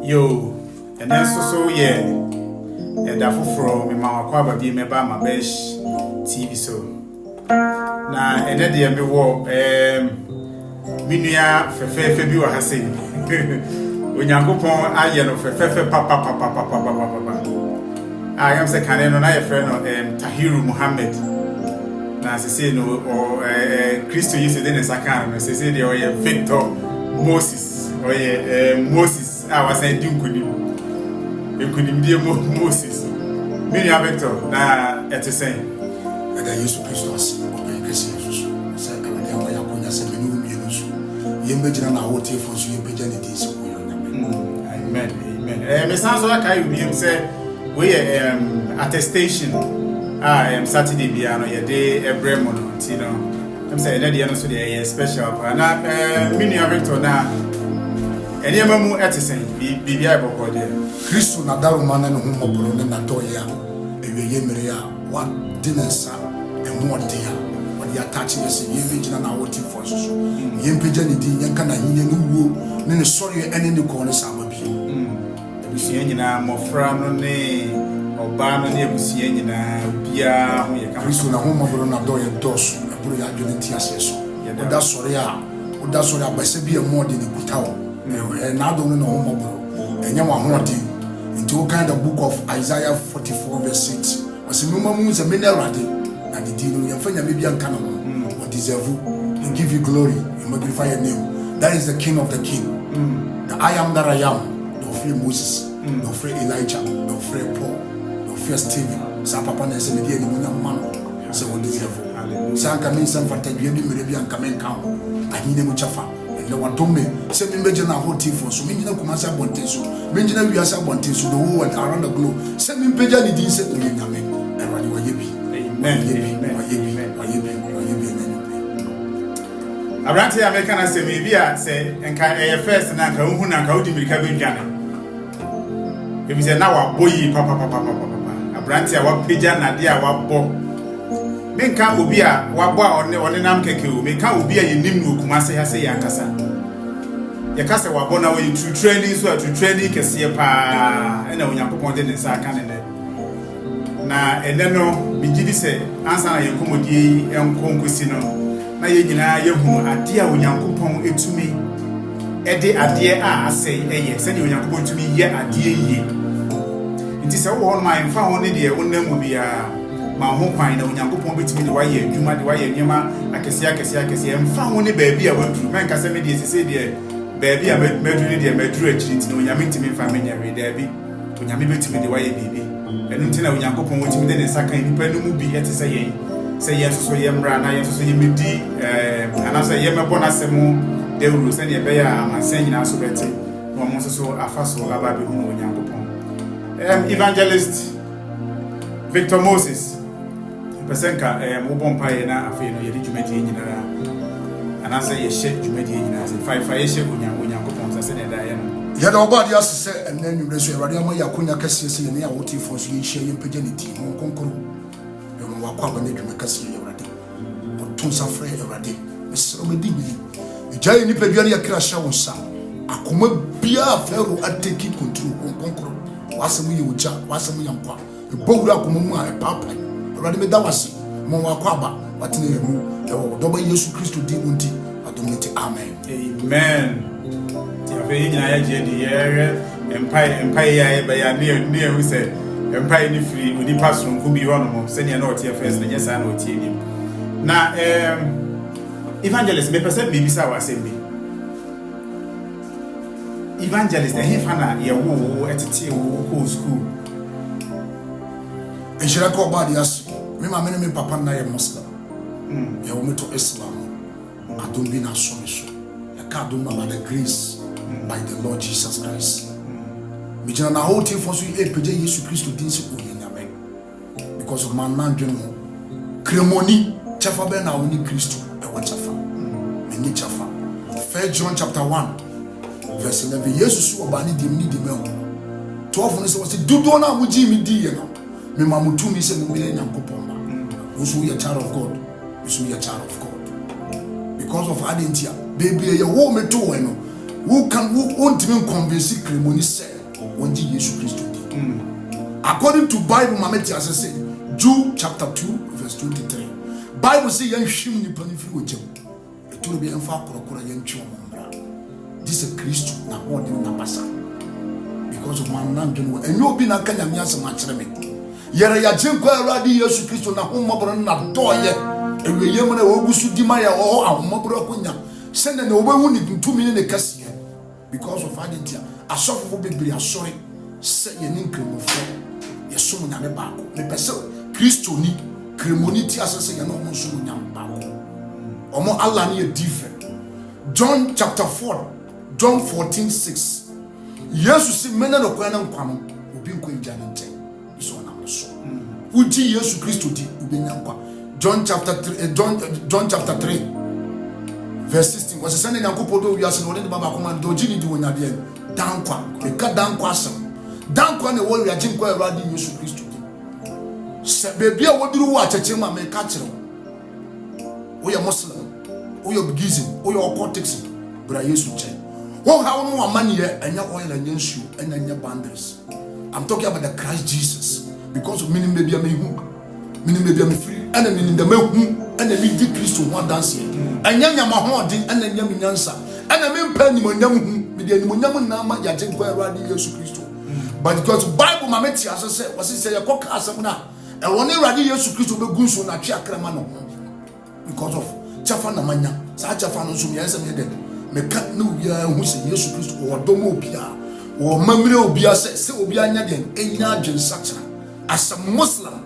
Yo, and then so yeah, and therefore from my Kwaba be me by my best TV so. Now, and then the war, Minia Fefe Biwa Hassin. When Yankopon, I know Fefe Papa. I am the canon and I a friend of Tahiru Muhammad. Now, I say no, or Christo used to then Sakan, I say they are Victor Moses, or Moses. I was saying, you couldn't be Moses. Minia Victor, now at the same. And I used to Christos, or Jesus. Yembejina na wote fonso yembejani dis amen. Me sounds like I will say we attestation Saturday bia no ye dey ebremo no you know I'm say na dey no so dey special na mini Victor na ene mamu etisen bibia iboko dey Kristo na daruma na no homobro ne na doya ewiye mere ya wa dinensa emodia ya attaching us yembejina na wote fonso yembejani di yanka na hinye no wuo ne sorry ene ne ko ne sababi ebusia nyina mofra no ne oba no ne ebusia nyina bia ho ye ka Kristo na homobro na doya dos ebro ya dwene ti aseso oda sorry abase bia mode ne kutawo na do no na homobro enya wa hode into kind of book of Isaiah 44 verse 6 wasimuma mu ze menelade na the deal you fanya maybe anka no what deserve and give you glory and magnify your name. That is the king of the king. The I am that I am. No fear Moses, no fear Elijah, no fear Paul, no fear Stephen. Sa papa na se media ni munya man se what deserve. Sa anka men san fata bia bi mere bia anka men kan ahine mu chafa and what to me se me meje na hoti for so me nyina kuma sa bonte so me nyina wi asa bonte so the whole world around the globe se me peja ni din se to ye nyame erade wa yebi. Amen. Abrante American say me bia say enka first na ka hu na ka odi mirika be dwane. Ebi say na wa boyi papa. Abrante a wa peja na dia wa bo. Me nka obi a wa bo a one nam keke o. Me nka obi a yenim no kuma say ya nkasa. Ye ka say wa bo na we true training so true training kese pa. Na Onyankopon de nsa aka ne na eneno bigidi se ansa na yenkomodi enkonkosi no na ye nyina yehu ade a Onyankopon etumi ede ade a asei eye se ne Onyankopon tumi ye ade ye nti se wo ho ma enfa ho ne de wonam bia ma ho kwan na Onyankopon betumi de waye adwuma de waye nyema akese enfa ho ne baabi a waduru men ka se me de sese de baabi a maduru de maduru akiri nti no Onyame ntimi fa menya we da bi Onyame betumi de waye bibi enu ntina Onyankopon wotimi de ne saka nipa no mu bi ete se yen se yen so yemra na yen so yemedi ana se yemebo na semu de wuru se ne be ya amansan nyina so beti no mo so afa so aba be hu Onyankopon evangelist Victor Moses pesenka mo bompa ye na afa no ye di dwumadi nyina ana se ye hye dwumadi nyina se fa ye hye Onyankopon se ne da ye no ya da obadi asese enen nwure so erade ama yakonya kase se ye ne ya woti fo so ye hye ye mpagya ne ti ho konkoro yo no wakwa ba ne dwuma kase ye erade otun safre erade mesro medi bi ejai ni peduare ya kra sha wonsa akoma bia fero ateki control konkoro wasemu ye uja wasemu yankwa ebowura akoma mu a papa erade me da wase mo wakwa ba watine mu yo do ba Yesu Kristo di unti adomiti amen Ve nyina ya je di yere empire ya be ya ne hu se empire ni free odi pasron ku bi hono mo se ne na otie first na nyesa na otie ni na evangelist me person be bisa wa sembi evangelist na he fana ye wo etete wo ko school ejira ko ba di as me ma me papa na ye muslim ye wo me to Islam adon bi na so ya ka adon na the grace by the Lord Jesus Christ. Mijina na whole team for so peje Yesu Kristo din se nyame because of man general kremoni chafa be na oni Kristo e wo chafa menyi chafa. 1 John chapter 1 verse 11 Yesu so obani di me 12 no se was dudu na muji mi di ye no me mamutumi se mo be Nyankopon ma wo so ye child of God you so ye child of God because of identity baby ye wo me to no who ontimi convince kremoni say wonji Yesu Christ di. According to Bible mameti asese Jude chapter 2 verse 23. Bible say yan hwim ni pani fi wojam. Eturo bi enfa korokoro yan twi omra. This is Christ na odi na pasa. Because of man nan dwene enyo obi na kanya mi asem a kire me. Yere ya jenkwa Awurade Yesu Christ na hommobro na doye. Eweye mu na wogusu di ma ya o ahommobro akonya. Send na obehu ni ntumi ne kase. Because of identity. Asofo bebiri asori se ye ni nkremofo. Ye som nyame baako. Me pese Christ ni cremonity asese ye no mo som nyame baako. Omo Allah ni different. John chapter 4, John 14:6. Yesu si mena no kwa na nkwa no obi nko egya ne nten. Iso na so. Uji Yesu Kristo di obi nyankwa. John chapter 3 verse 16. Was sending nyankopɔ do wiase no ne baba koma do gini di wonyade dankwa. E ka dankwa asem. Dankwa ne wo wiage nkwa Awurade Yesu Kristo di. Se bebi a woduru wo acheche ma me ka kire wo. Wo ye Muslim, wo ye Buddhism, wo ye occultism, bra Yesu che. Wo ha wo no amani ye enya oil enya nsu enya boundaries. I'm talking about the Christ Jesus because of meaning maybe me hu. Meaning maybe me free and meaning the me hu and me di Christo one dance here. Enya nyama ho din and enya me nyansa. And me mpa ni monyam hu, me di ni monyam na ma ya je kwa Awurade Yesu Kristo. But because Bible mameti asese was say ya koka asem na e woni Awurade Yesu Kristo be gunso na twa krama no. Because of chafa na manya sa chafa no so me yesa me dead me ka no bia hu se Yesu Kristo wo domo obia wo mamire obia se obia anya den enya adwen sakra as a Muslim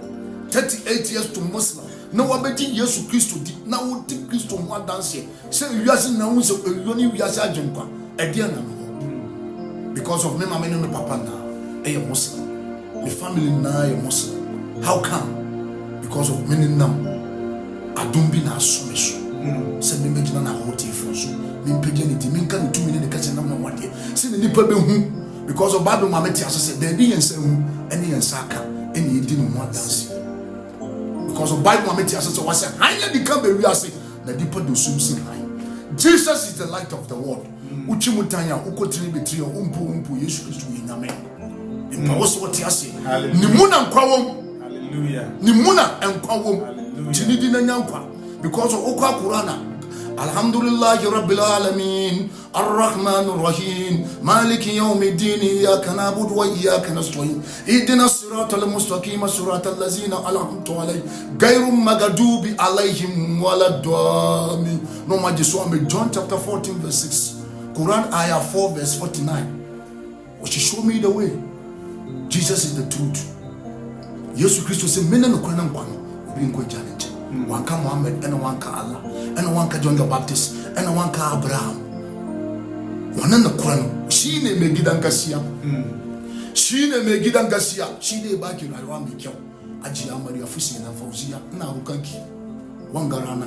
38 years to Muslim no wabeti Yesu Kristo di na wo ti Kristo mo dance se wiase na hu se yoni wiase adwen kwa e dia na no because of me mama no papa na e Muslim the family na e Muslim. How come? Because of me nam adumbi na asomeso se me megina na hoti fonso me mpege ni di me nka ni tumi ne kase na wade se ni nipa be hu because of Bible mameti asese there be yensa hu ene yensa aka ene edi no mo dance because of Bible mameti asese wase hanya di ka be wiase na dipa do sumsi han. Jesus is the light of the world. Uchi mutanya ukotiri betrio umpu Yesu Kristo yinyame impa wo so ti ase ni muna nkwa wom. Hallelujah. Ni muna nkwa wom. Jinidi na nyankwa because of okwa Qur'ana. Alhamdulillahi rabbil alamin arrahmanir rahim maliki yawmiddin iyyaka na'budu wa iyyaka nasta'in ihdinas siratal mustaqim siratal ladzina an'amta alayhim ghayril maghdubi alayhim waladdallin. No majiso me John chapter 14 verse 6. Quran ayah 4 verse 49. What show me the way. Jesus is the truth. Yesu Kristo se mena no kwana nkwano obi nko challenge. Wanka Muhammad and wanka Allah and wanka John the Baptist and wanka Abraham. Wana no kwano shine megidan gasia. Shine megidan gasia. Shine ba ki rayuwa mai kyau. Aji Maria fusi na Fauziya ina rukanki. Wangarana.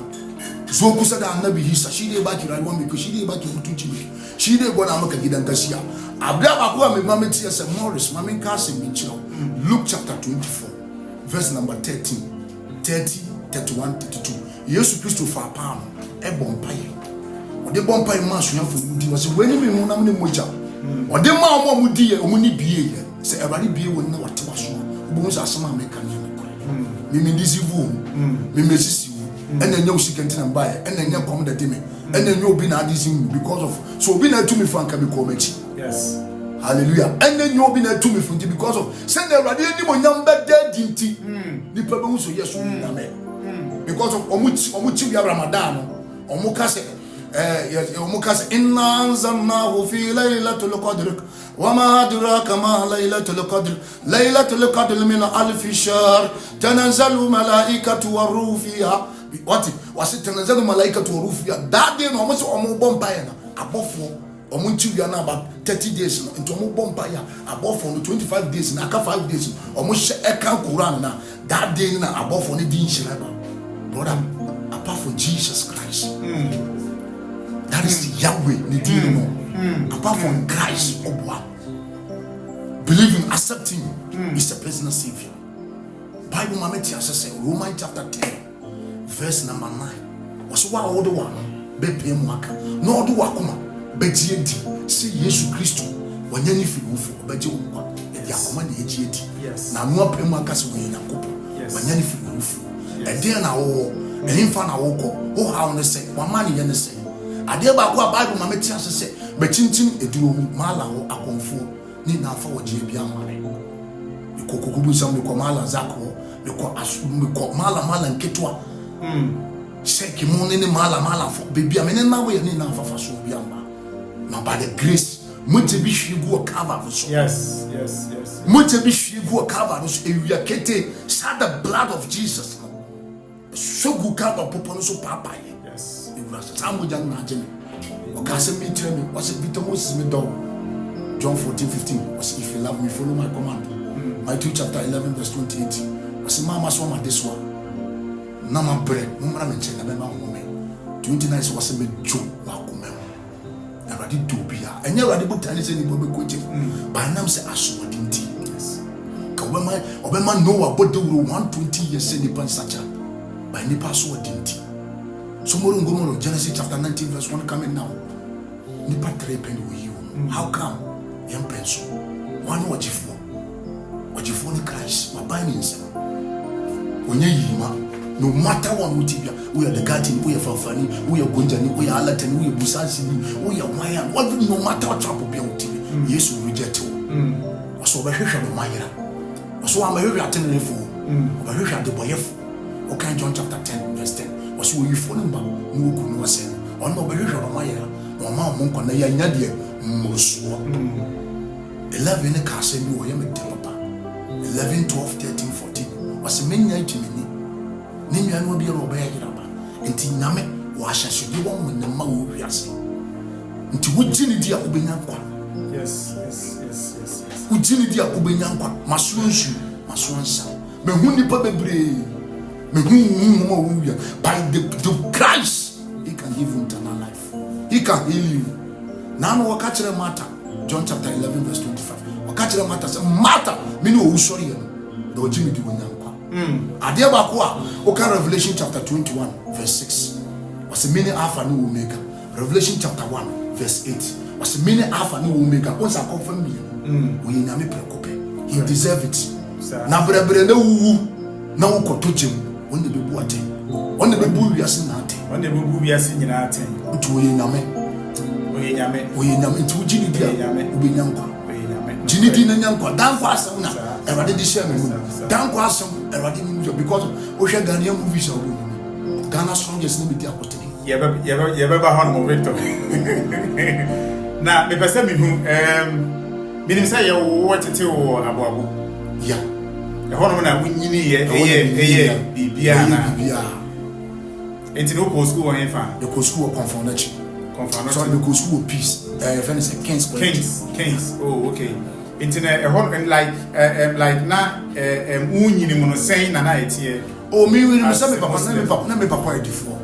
Zo kusa da Annabi Isa shine ba ki rayuwa mai kyau shine ba ki mutunci mai. Shine gona maka gidan gasia. Abraham akuwa me mameti ya Morris mamin kasi minchiro. Luke chapter 24 verse number 30, 31, 32. Yesu Kristo fa palm e bompaye. Ode bompaye ma suafo mudi wase weni me hu na me moja. Ode ma omo mudi ye omuni biye ye. Se ebari biye woni na wate waso. Obo so asema America ni me. Me ndisi vu. Me mesisi vu. Ena nya usikenti na mbaye. Ena nya kom da dime. Ena nya obi na adisi because of so obi na tumi franka be komechi. Yes. Hallelujah. And then you be na to me because of send the radio ni mo nyamba dead dinti. Ni pebe mu so yesu ni na me. Because of omuchi ya Ramadan. Omukase omukase inna anzalnahu fi laylatul qadr wa ma adraka ma laylatul qadr min alf shahr tanazzalu malaikatu waruhu fiha. What was it? Tanazzalu malaikatu waruhu fiha. That day no mo so omo bomba ya na abofo omunchi we are now about 30 days into omo bomba ya above for 25 days na aka 5 days omo eka Quran na that day na above for ni din shiraba brother apart from Jesus Christ that is the Yahweh ni din no apart from Christ obwa believing accepting is a personal savior. Bible mameti asese Romans chapter 10 verse number 9 was wa odo wa be pem aka no odo wa kuma begye di se Yesu Kristo wanya ni fi wo fu begye wo kwa e dia koma na egye di na no apem aka se wo Yakobo wanya ni fi wo fu e dia na wo enimfa na wo ko wo ha wo se wa ma ne ye ne se ade ba ko Bible ma meti ase se be chinchin eduro mu mala wo akonfo ni na fa wo je bia mare ikokokubu sam ko mala zako ko asu ko mala nketwa sheki mo ne mala fo bebia me ne na wo ye ni na fa fa so bia ma by the grace mote bi hwie gu cover so yes mote bi hwie gu cover so ewia kete sa the blood of Jesus so gu cover popo so papa yes ewura sa mo jan na agene o ka se mi tire mi o se Peter Moses me do John 14:15 was if you love me follow my command Matthew chapter 11 verse 28 was mama so ma this one na ma bre mo mara me nche na be ma ho me 29 was me jo wa ko me Eradi dobia enye eradi butani se ni bobe koje ba nam se aso dinti ka obema Noah bode wuro 120 years se ni pansacha ba ni paso dinti so moro ngomoro Genesis chapter 19 verse 1 coming now ni patre pen wo yi how come yam penso one wajifo ni Christ ma ba ni nsa onye yima no matter what mutibia we are the garden we are fafani we are gonjani we are alatani we are busasini we are wire what no matter what trouble be utibi yes we reject so be hwehwe no mayira so am hwehwe atenefo be hwehwe de boyefo okay John chapter 10 verse 10 so we fo number no ogu no wase ono be hwehwe no mayira no ma mo nkona ya nya de moso 11 ne ka se bi wo ye me de papa 11 12 13 14 was menya itimi ni nnuanu obi ro ba yagira ba enti nyame wa hyehye wo mo ne ma wo wiase enti wugini dia obenya kwa yes wugini dia obenya kwa masonsu masonsa mehu nipa bebre mehu mo wo wia by the Christ he can give you eternal life he can heal you now waka kire Martha John chapter 11 verse 25 waka kire Martha say Martha me no wo sori ya no do jimi di wonya Adia bakwa oka Revelation chapter 21 verse 6 was many alpha and omega Revelation chapter 1 verse 8 was many alpha and omega once I confirm me we nyame prekope he deserve it na brebre na wu na ukoto jem onde bebu ate onde bebu wiase na ate onde bebu wiase nyina ate utu nyame tu jini dia ubenyankwa jini di na nyankwa dankwa asem na erade di share me dankwa asem erade ni because o hwe Ghanaian movies obo Ghana strongest no be dia akotene ye be ba hon mo Victor na me pese mi hu minim say ye wo tete wo aboabo ya e hono na wunyini ye bibia na enti no ko school won fa the ko school confonachi so the ko school peace friend is Kings oh okay enti na e hono like na wunyini mo no sen na etie oh me we say me papa edifo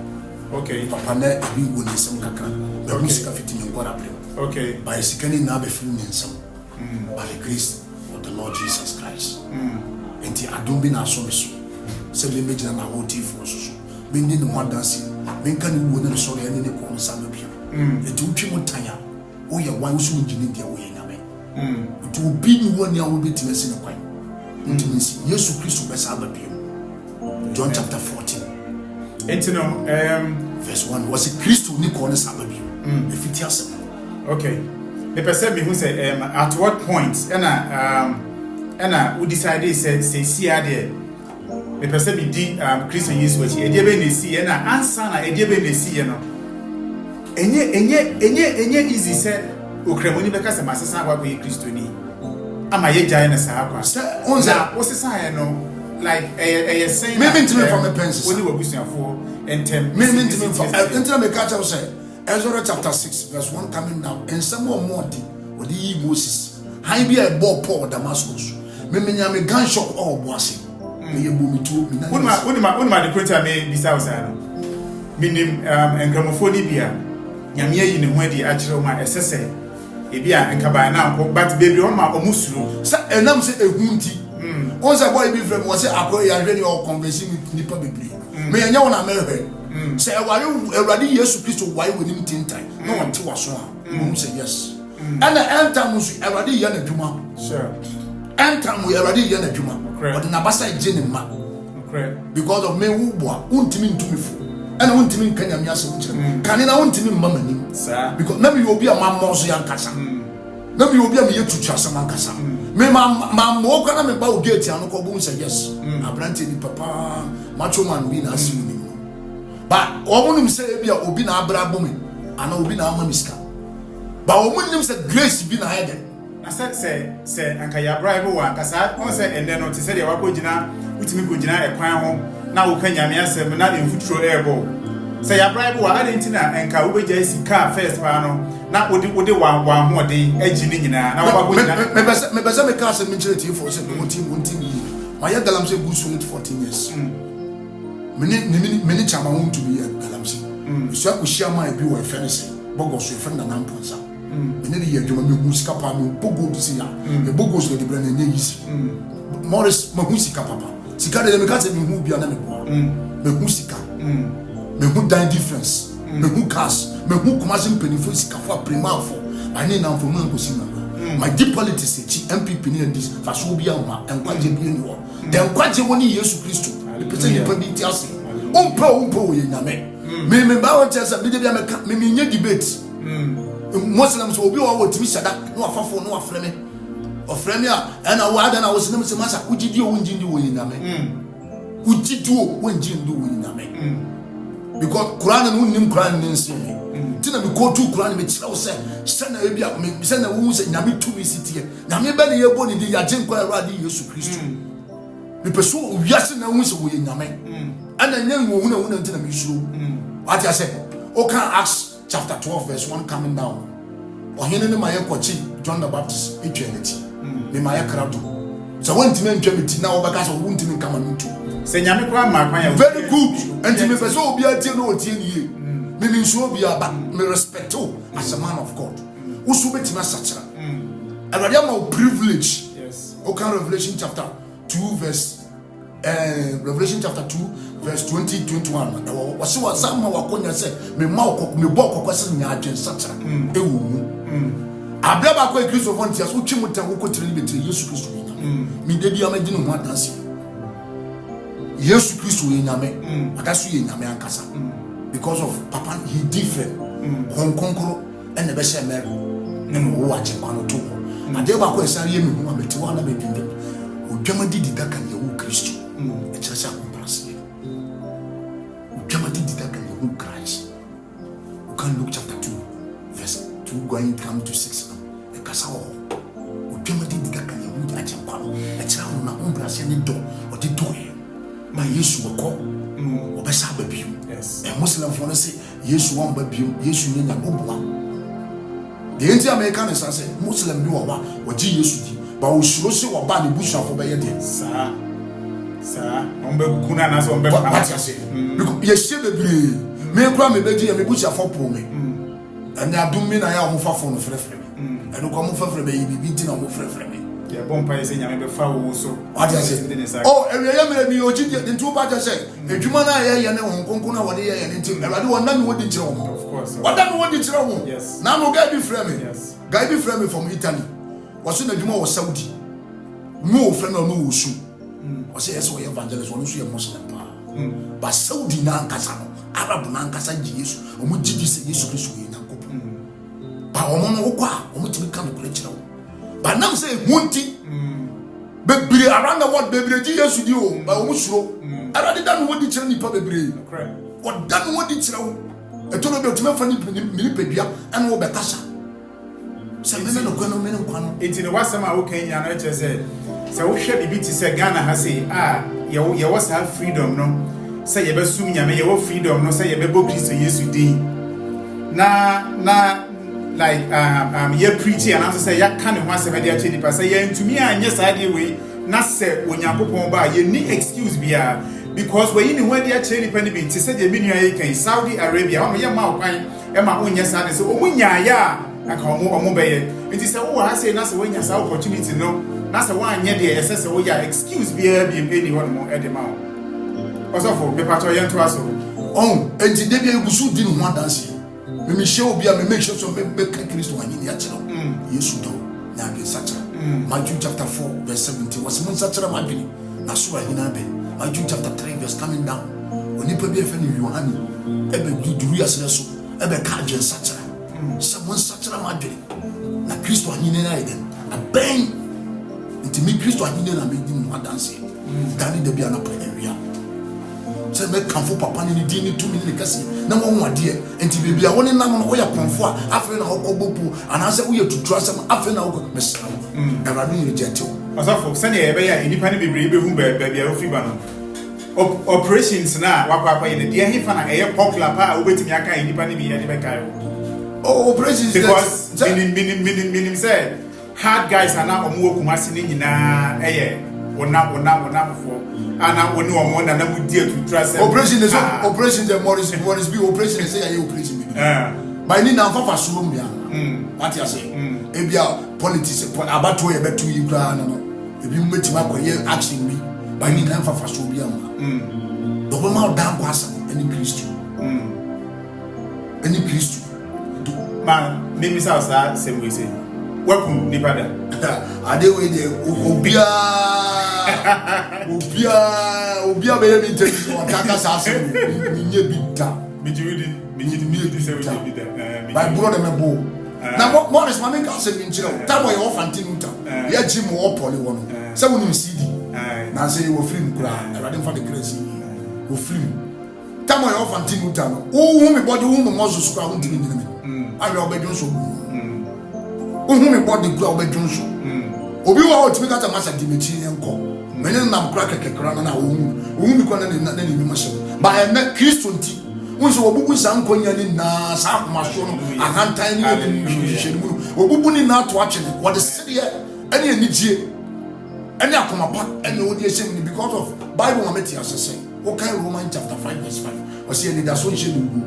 okay papa na abi wo ni sem kakra be music afiti ni ngora bre okay by sikani na be film ni nsem by the grace of the Lord Jesus Christ enti adom bi na so beso se be mejina na wo tifo so be ni no madansi be nka ni wo na so re ni ko nsa no bi enti utwi mutanya wo ye wan so ngini dia wo ye nyame enti obi ni wo ni a wo betime se ne kwan enti nsi Yesu Kristo be sa ba bi John chapter 14 enti no verse 1 was it Kristo ni ko ne sa ba bi efiti asem okay the person me who say at what point we decided say see there the person be di Christian use what e dey be na see na answer na e dey be na see no enye easy say okremoni be ka say masesa kwa be Kristo ni ama ye jai na sa akwa onza wo sesa no like saying me mentime from the penses only we busuafo entem me mentime from enter me catch up say Ezra chapter 6 verse 1 coming down and some more with the Moses high be a ball Paul Damascus me me gun shop all bossy me bomi to me na the quote me bisa usano minim engramofoni bia nyame yi ne ho adi akire ma esese e bia nkaba na ko but baby on ma omusuro say enam say ehunti on say boy be from was say akoy ya hwe ni o convention ni pa bebre me nya wona me hwe say eware Yesu Kristo why we nim tintai no want to waso who say yes. And the end time was already yana juma. Sure. End time we already yana juma. But na basa ejene ma. Because of me who boa untimi ntumi fu. And untimi kanya mi ase unche. Kanina untimi mama ni. Sir. Because na me obi a mammo so yankasa. Na me obi a me yetutu asem ankasa. Me mammo kwa na me ba o gate an ko bu say yes. Abrante ni papa macho man bi na asimi. But omunim say bia obi na abra bomi ana obi na ama miska. But omunim say grace bi na head. I said say anka ya bribe wa kasa on say ende no te say de wa ko gina utimi ko gina e kwan ho na wo kan nyame asem na de mfuturo ebo. Say ya bribe wa adentina enka wo beja sika first pa no na odi wa ho de agi ni nyina na wo ba ko gina. Me beza me ka say me chere ti for say mo team yi. Ma ya galamse gusu 14 years. Many chama want to be a galamsi. So I could share my view of fantasy. Bogos, your friend and Amponsa. In any year, you may move Scapa, Bogo to see ya. The Bogos with the brand and easy. Morris Mahusika Papa. Sicada de Mecate, who be an animal. Mehusika. Mehu die difference. Mehu cast. Mehu commercial penifusika for primafo. I need now for Mancosina. My deep politics, MPP near this, Fasubia, and Quaji Bianua. Then Quaji one years to Christo. Person you put it else. Umpo in Yame. Me Bower tells a video me debate. Muslims will be over to Misadak, no Fafo, no Freme. Or Fremia, and a word and I was never Massa, who did you win do in Yame? Who did you win do in Yame? Because Quran and Unim Quran in Simi. Didn't we go to Quran which send a wounds and Yami to me city. Yami Belly, a body, the Yajin Quaradi, Yesu Christ. The person yes na wins we nyame and then you won until the issue. What I said, okay, Acts chapter 12 verse 1 coming down. Or here in my kwachi John the Baptist eternity. Ni my krado. So when time eternity now because of won't even come into. Say nyame kwa makwan very good. And me person obi atie no otie nie. Me nso obi aba me respect you as a man of God. Usu betima sachara. Awurade am privilege. Yes. Okay, Revelation chapter 2 verse Revelation chapter 2 verse 20-21. Wasi wa sama wakonya se me ma me bo kwase nya adwen sachara ewu mu. Abraba kwa Kristo volunteers utwi mutan wo kotire ni betire Yesu Kristo nya. Me de bia magine ho adanse. Yesu Kristo nya me. Akaso ye nya me ankasa. Because of Papa he different. Hon konkoro and the best man. Nemu wo ache kwano to. Ade ba kwa esare ye me hu ametiwa na bedwinde. Odwama didi daka ye wo Kristo. Echasa komprasi. Odwama didi daka ye wo Christ. You can look chapter 2 verse 2 going come to 6 now. Ekasa wo. Odwama didi daka ye wo ache kwano. Echara ho na komprasi ni do odi do ye. Ma Yesu wako. Obesa babio. Yes. E Muslim for say Yesu won babio. Yesu nyanya obuwa. The anti-American is say Muslim bi wa wa ji Yesu di. Ba o suro se wa ba ne busha for be ye de. Sa on be kuna na so on be what you say. Because ye she bebre. Me kura me be di me busha for po me. And adum me na ya o fa for no frefre me. And ko mo frefre be bi ti na mo frefre me. Yeah, bompa is nyame be fa wo so. What you say? Oh, area ya me oji di ntu ba say. Edwuma na ya ne won konkon na wode ya ne nti. Ewade won na me wodi kire wo. Of course. What that me wodi kire wo? Yes. Na mo guy be frame me. Yes. Guy be frame me from Italy. Was na edwuma was Saudi. No friend no wo su. Was say yes we evangelist won so ye Muslim pa. But Saudi na ankasa no. Arab na ankasa ji Yesu. Omo jidi se Yesu Kristo ye nyankopon. Ba omo no wo kwa, omo timi kan ko kire wo. But now say Munti Bebre around the world, Bebre Jesus do by Musro. I rather than what did you Bebre? What done what did you? I told you to me funny Milipedia and Wobekasa. Some men of Guano. It's in the Wasama, okay, and I just said, so we should be to say Ghana has say, you was have freedom, no? Say you soon, you may have freedom, no say you be book to use you did. Na. Like ye preaching and answer say ya can one 70 actually pass say to me and yes I dey way na say onyankopon ba ye ni excuse bia because we in where they actually pen be say dey menu ye kan Saudi Arabia o ye ma okwan e ma onya sa dey say omunya ya aka omo be ye nti say wo ha say na say wonya sa opportunity no na say wan nye dey say say wo ya excuse bia bi eni ho no e dey ma o also for paper to ye to aso on enti dey bi egusu di no ho dance me show be me make sure so me Christ one in yachiro yesu do na be sacha Matthew chapter 4 verse 17 was mun sacha ma dwene na so ahina be Matthew chapter 3 verse coming down oni pa bi efe ni Yohani ebe duru yasere so ebe ka dwen sacha so mun sacha ma dwene na Christ one in na eden na ben intimi Christ one in na me di mu adanse dani de bia na pa area se me kanfo papa ni di ni 2 minutes kasi na mo nwade enti bibia woni nam no ya konfo a afi na okobopu anase wo ye tutu asem afi na wo mesra Eradu ni reject asafo se na ye be ya enipa ni bebre be hu ba bia ofi ba no operations na wakwa ye de he fa na eye popular pa obetimi aka enipa ni bi ye de be kai operations because minim say hard guys are now omo Kumasi ni nyina eye wona fo ana woni omo na mu die to trust operation is operation the Morris be operation say aye operation be by ni na fafa so mbia what you say ebia politics abato ye betu yi kra no ebi mmetima akoye action bi by ni na fafa so bia ma do be ma dan kwasa any Christ man me say sa same way say welcome nipa da ade we de obia be me tell you kaka sa so mi nye bi ta mi jidi say we bi da by brother me bo na Morris ma me ka say mi nchira ta boy o fantinu ta ya ji mo o poli wono say we no CD na say wo film kura Erade fa the crazy wo film ta boy o fantinu ta no wo me body wo mo zo so ka wo ndini ndini me ayo obedun so me body kura obedun so obi wa otimi kata masa dimechi enko mene nam kura kekekra na wo mi kwa na ni ma shebe ba ene Kristo nti wonso obubu san konya ni na sa akoma so no akantan ni ni hwehwe mu obubu ni na to ache wo de sede ene anigye ene akoma pa ene wo de ehye ni because of Bible ma meti asese o kan Roman chapter 5 verse 5 o se ni da so nhye ni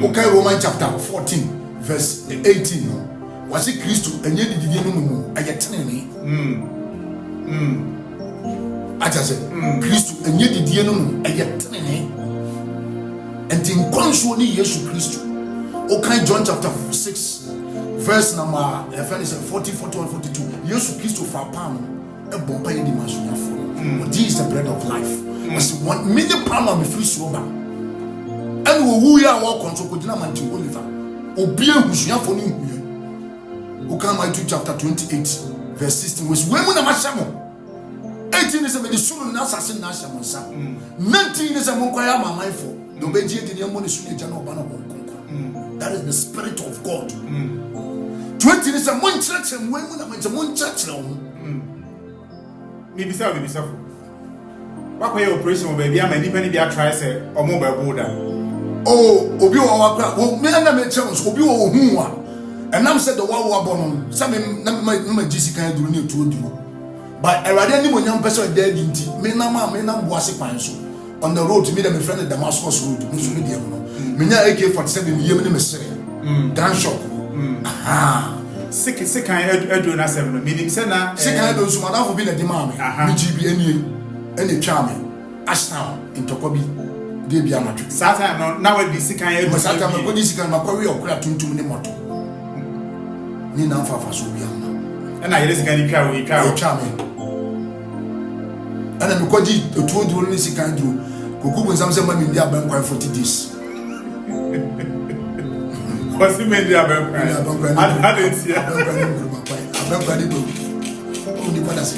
o kan Roman chapter 14 verse 18 no wasi Kristo enye dididie no mu ayetene acha se Kristo enye dididie no mu ayetene enti nkonso ni Yesu Kristo o kan John chapter 6 verse number 40 41 42 Yesu Kristo fa pam e bompa ye di masonyafo this is the bread of life as one many power me free so ba and wo ya wo konso ko dina man ti Oliver obi ehusonyafo ni hu Uka Matthew chapter 28 verse 16 was when na mashamo 18 is the sunu na assassin na shamo sa 19 is a monkwaya mamafo do beji de mo ne sunu eja na oba na bonkonko that is the spirit of God 20 is a monchrechem when na manche monchrechere wo me bisa fo wakwa ye operation ba bia ma nipa ni bia try say omo ba boda obi wo wakwa wo me na me chem so obi wo hu a enam said the wa bono say me na jisi kan duru ni etu oduru but Erade ni mo nyam pese de nti me na boase kwan so on the road me my friend Damascus road no so me dem no me nya AK47 me yem ni me sere dan shop sick kan aduru na 7 no meaning say na sick kan do so madam for be na di ma me GB eni twa me Arsenal intokobi de bia matwe sata no na we di sick kan aduru sata me ko di sick kan makwa we okura tuntum ni moto ni na fafa so bia ma na yele sick kan ni twa we twa me ana me ko di otu oduro ni sick kan duro kokubu nsam se ma mi ndi aban kwan 40 days wasi me ndi aban kwan adentia aban kwan ni bo o di pada se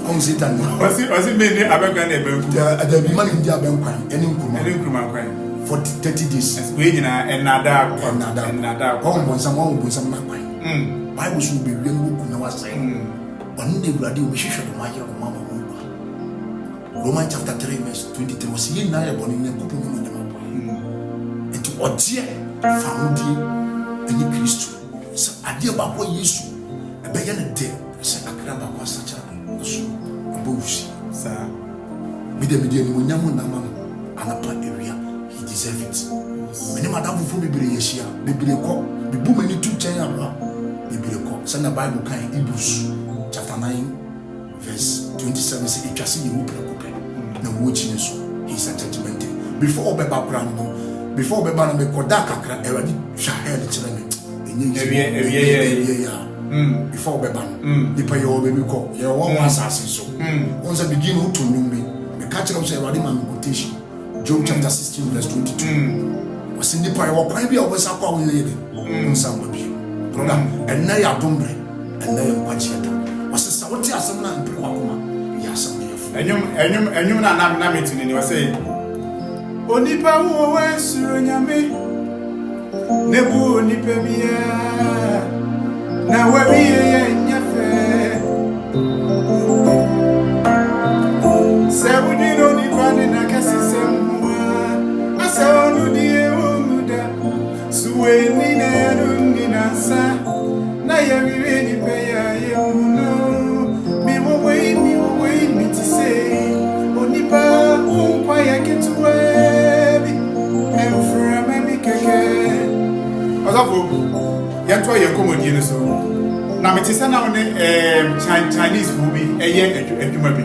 on setan wasi me ndi aban kwan e ban ku da bi ma mi ndi aban kwan eni nkruma kwan for 30 days we nyina enada ko mbonsam na kwan Bible should be real book na wasai on the Erade we should do my mama Romans chapter 3 verse 23 was ye na ya boni ne kupu no nyama boy enti odie found any Christ so ade ba ko Yesu e be ye ne de se akra ba ko sacha so bovusi sa mi de ni mo nyam na mama anapa area he deserve it many madam fu bibire yeshia bibire ko bibu mani tu chen abra bibire ko say na Bible kan Hebrews chapter 9 verse 27 say it just you open na wo chi so he is a judgment before obeba brand no before be ban me koda kakra Eradi twa head kire me before be ban nipa ye obebi ko ye won asase so on say begin to nyumbi me catch them say Eradi man quotation Job chapter 16 verse 22 was nipa ye wo kwan bi obesa kwa wo ye de on sam bi brother and na ya dombre and na ya kwachieta was say what asem na mpre wakoma ya asem ye fu enyum na meeting ni was say onipa wo we suro nyame nebu onipa bia na wa bi ye nyafe se wudi no nipa ni na kasisem asa onu die umuda suwe ni na rungi na sa na ye wiwe nipa ya ye uno mi mo we mi ti say onipa unkwa ya ketuwe Yanto ye komodi no so na metisa na one Chinese food bi adwuma bi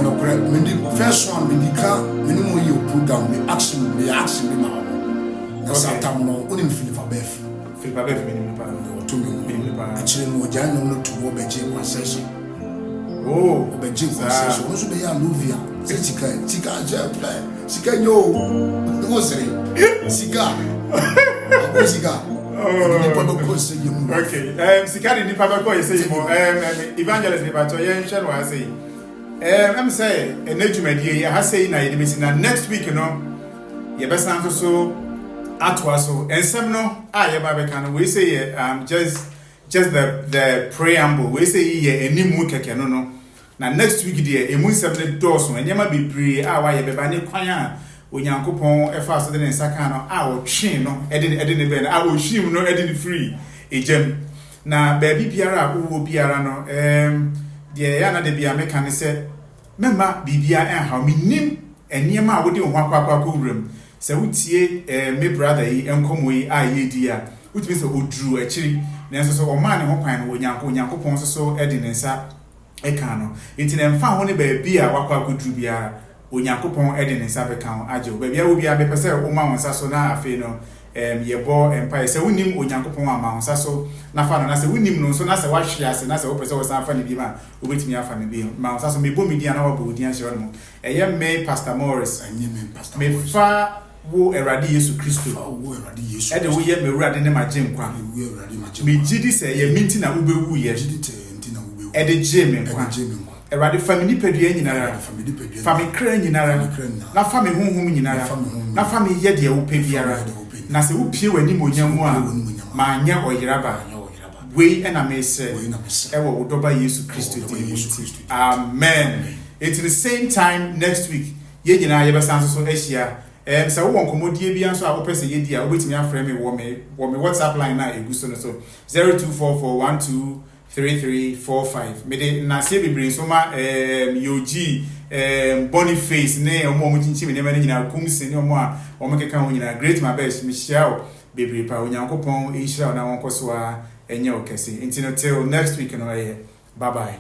no pre mendi first one mendi ka minimum you program be action be ma no satam no onim Philippa Beth minimum pa to me pa actually no jan no to wo be je concession be je concession no so be ya Lovia tika je play sika nyo no sere sika okay sikari ni papa ko yesi mo evangelist ni bato yen hwe no asei am say enadwumadie ya ha sei na ye mesi na next week no ye besan so atwa so ensem no ye ba be kan we say just the preamble we say ye animu keke no na next week dia emu nsem ne doso enyama bebre wa ye beba ne kwan a Onyankopon efa so de nsaka no wo twen no ede ne be na wo hwim no ede ne free ejem na baabi biara wo biara no de ya na de bia me kan se memma bibia ha minim eniema a wo de ho akwa wuram se wutie me brother yi enkomo yi ye di a wutimi se oduru akiri na so o ma ne ho kwan no Onyankopon so ede ne nsa eka no enti na mfa ho ne baabi a wakwa koduru biara Onyankopon ede ne nsa beka ho agye baabi a wo bia be pese wo ma wonsa so na afi no yebo empire se wonim Onyankopon ama wonsa so na fa no na se wonim no so na se wahwe ase na se wo pese wo san fa ne bi ma obetimi afa ne bi ma wonsa so me bo media na wo bo odi ahye no eye me Pastor Morris me fa wo Eradi Yesu Kristo wo Eradi Yesu ede wo ye me wurade ne magem kwa me gidi se ye minti na wo be wu ye ede jeme kwa Eradi family pedua nyinara family kra nyinara na family honhom nyinara na family ye de wo pediara na se wo pie wani monyamu a ma anya oyiraba we na me se ewo wo doba Yesu Kristo de amen. It's the same time next week ye nyina ye besan so ahia se wo nkomodie bia nso a wo pese ye dia wo betimi afre me wo me WhatsApp line na eguso no so 0244123345 me de na se bebre so ma yogi Boniface ne omo chinchi me ne mane nyina kumse ne omo a omo keka ho nyina great my best me share bebre pa Onyankopon ehira na won koso a enye okese until next week no bye bye.